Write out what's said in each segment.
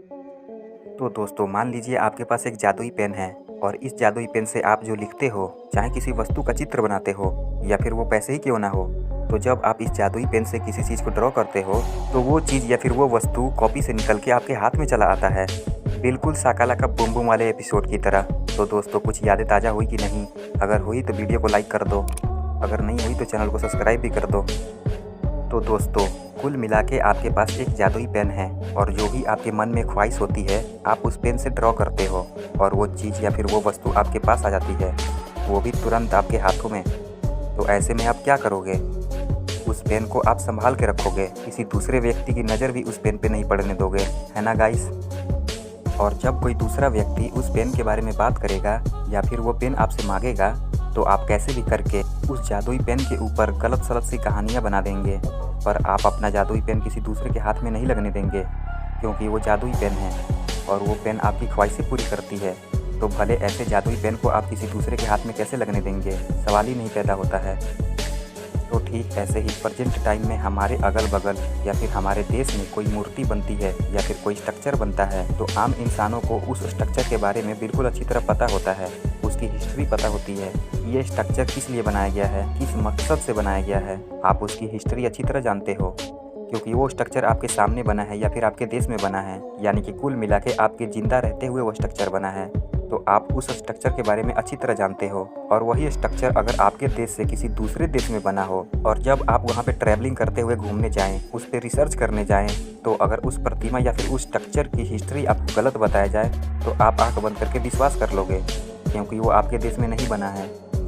तो दोस्तों मान लीजिए आपके पास एक जादुई पेन है और इस जादुई पेन से आप जो लिखते हो, चाहे किसी वस्तु का चित्र बनाते हो या फिर वो पैसे ही क्यों ना हो, तो जब आप इस जादुई पेन से किसी चीज़ को ड्रॉ करते हो तो वो चीज़ या फिर वो वस्तु कॉपी से निकल के आपके हाथ में चला आता है, बिल्कुल शाका लाका बूम बूम वाले एपिसोड की तरह। तो दोस्तों कुछ यादें ताज़ा हुई कि नहीं? अगर हुई तो वीडियो को लाइक कर दो, अगर नहीं हुई तो चैनल को सब्सक्राइब भी कर दो। तो दोस्तों कुल मिला के आपके पास एक जादुई पेन है और जो भी आपके मन में ख्वाहिश होती है आप उस पेन से ड्रॉ करते हो और वो चीज़ या फिर वो वस्तु आपके पास आ जाती है, वो भी तुरंत आपके हाथों में। तो ऐसे में आप क्या करोगे? उस पेन को आप संभाल के रखोगे, किसी दूसरे व्यक्ति की नज़र भी उस पेन पे नहीं पड़ने दोगे, है ना गाइस? और जब कोई दूसरा व्यक्ति उस पेन के बारे में बात करेगा या फिर वो पेन आपसे मांगेगा तो आप कैसे भी करके उस जादुई पेन के ऊपर गलत सलत सी कहानियाँ बना देंगे, पर आप अपना जादुई पेन किसी दूसरे के हाथ में नहीं लगने देंगे, क्योंकि वो जादुई पेन है और वो पेन आपकी ख्वाहिशें पूरी करती है। तो भले ऐसे जादुई पेन को आप किसी दूसरे के हाथ में कैसे लगने देंगे, सवाल ही नहीं पैदा होता है। तो ठीक ऐसे ही प्रेजेंट टाइम में हमारे अगल बगल या फिर हमारे देश में कोई मूर्ति बनती है या फिर कोई स्ट्रक्चर बनता है तो आम इंसानों को उस स्ट्रक्चर के बारे में बिल्कुल अच्छी तरह पता होता है, उसकी हिस्ट्री पता होती है, ये स्ट्रक्चर किस लिए बनाया गया है, किस मकसद से बनाया गया है। आप उसकी हिस्ट्री अच्छी तरह जानते हो क्योंकि वो स्ट्रक्चर आपके सामने बना है या फिर आपके देश में बना है, यानी कि कुल मिला के आपके ज़िंदा रहते हुए वो स्ट्रक्चर बना है। तो आप उस स्ट्रक्चर के बारे में अच्छी तरह जानते हो और वही स्ट्रक्चर अगर आपके देश से किसी दूसरे देश में बना हो और जब आप वहाँ पे ट्रैवलिंग करते हुए घूमने जाएं, उस पर रिसर्च करने जाएं, तो अगर उस प्रतिमा या फिर उस स्ट्रक्चर की हिस्ट्री आपको गलत बताया जाए तो आप आंख बंद करके विश्वास कर लोगे, क्योंकि वो आपके देश में नहीं बना है,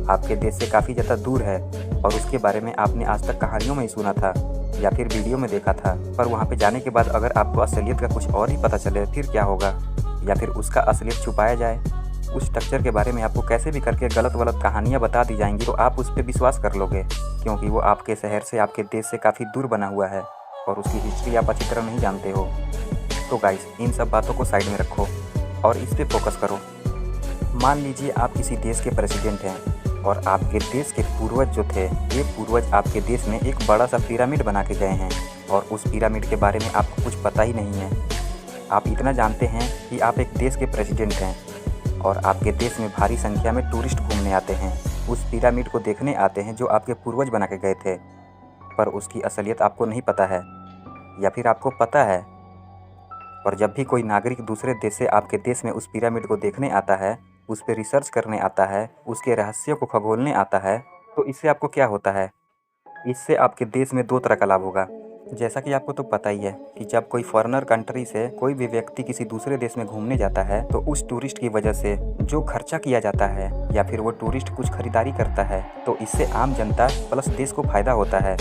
आपके देश से काफ़ी ज़्यादा दूर है और उसके बारे में आपने आज तक कहानियों में ही सुना था या फिर वीडियो में देखा था। पर वहाँ पे जाने के बाद अगर आपको असलियत का कुछ और ही पता चले फिर क्या होगा, या फिर उसका असलियत छुपाया जाए, उस स्ट्रक्चर के बारे में आपको कैसे भी करके गलत गलत कहानियाँ बता दी जाएंगी तो आप उस पर विश्वास कर लोगे, क्योंकि वो आपके शहर से आपके देश से काफ़ी दूर बना हुआ है और उसकी हिस्ट्री आप अच्छी तरह नहीं जानते हो। तो गाइस इन सब बातों को साइड में रखो और इस पर फोकस करो। मान लीजिए आप किसी देश के प्रेसिडेंट हैं और आपके देश के पूर्वज जो थे, ये पूर्वज आपके देश में एक बड़ा सा पिरामिड बना के गए हैं और उस पिरामिड के बारे में आपको कुछ पता ही नहीं है। आप इतना जानते हैं कि आप एक देश के प्रेसिडेंट हैं और आपके देश में भारी संख्या में टूरिस्ट घूमने आते हैं, उस पिरामिड को देखने आते हैं जो आपके पूर्वज बना के गए थे, पर उसकी असलियत आपको नहीं पता है या फिर आपको पता है। और जब भी कोई नागरिक दूसरे देश से आपके देश में उस पिरामिड को देखने आता है, उस पर रिसर्च करने आता है, उसके रहस्यों को खगोलने आता है, तो इससे आपको क्या होता है? इससे आपके देश में दो तरह का लाभ होगा। जैसा कि आपको तो पता ही है कि जब कोई फॉरेनर कंट्री से कोई भी व्यक्ति किसी दूसरे देश में घूमने जाता है तो उस टूरिस्ट की वजह से जो खर्चा किया जाता है या फिर वो टूरिस्ट कुछ खरीदारी करता है तो इससे आम जनता प्लस देश को फ़ायदा होता है।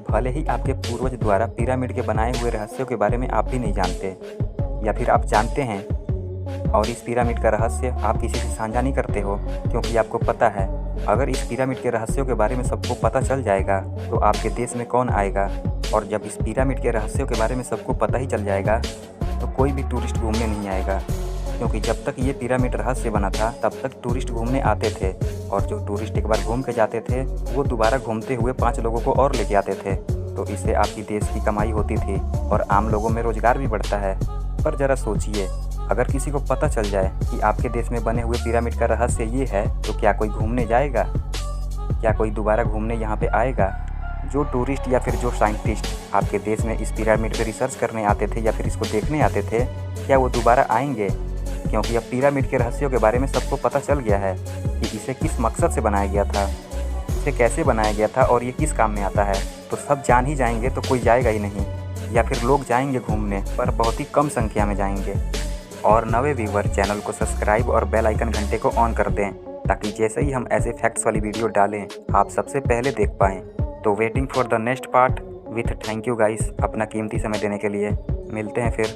भले ही आपके पूर्वज द्वारा पिरामिड के बनाए हुए रहस्यों के बारे में आप भी नहीं जानते, या फिर आप जानते हैं और इस पिरामिड का रहस्य आप किसी से साझा नहीं करते हो, क्योंकि आपको पता है अगर इस पिरामिड के रहस्यों के बारे में सबको पता चल जाएगा तो आपके देश में कौन आएगा, और जब इस पिरामिड के रहस्यों के बारे में सबको पता ही चल जाएगा तो कोई भी टूरिस्ट घूमने नहीं आएगा, क्योंकि जब तक ये पिरामिड रहस्य बना था तब तक टूरिस्ट घूमने आते थे और जो टूरिस्ट एक बार घूम के जाते थे वो दोबारा घूमते हुए 5 लोगों को और लेके आते थे, तो इससे आपकी देश की कमाई होती थी और आम लोगों में रोज़गार भी बढ़ता है। पर ज़रा सोचिए, अगर किसी को पता चल जाए कि आपके देश में बने हुए पिरामिड का रहस्य ये है तो क्या कोई घूमने जाएगा? क्या कोई दोबारा घूमने यहाँ पे आएगा? जो टूरिस्ट या फिर जो साइंटिस्ट आपके देश में इस पिरामिड पे रिसर्च करने आते थे या फिर इसको देखने आते थे, क्या वो दोबारा आएंगे? क्योंकि अब पिरामिड के रहस्यों के बारे में सबको पता चल गया है कि इसे किस मकसद से बनाया गया था, इसे कैसे बनाया गया था और ये किस काम में आता है, तो सब जान ही जाएंगे तो कोई जाएगा ही नहीं, या फिर लोग जाएंगे घूमने पर बहुत ही कम संख्या में जाएंगे। और नवे व्यूवर चैनल को सब्सक्राइब और बेल आइकन घंटे को ऑन कर दें ताकि जैसे ही हम ऐसे फैक्ट्स वाली वीडियो डालें आप सबसे पहले देख पाएँ। तो waiting for the next part with thank you guys अपना कीमती समय देने के लिए। मिलते हैं फिर।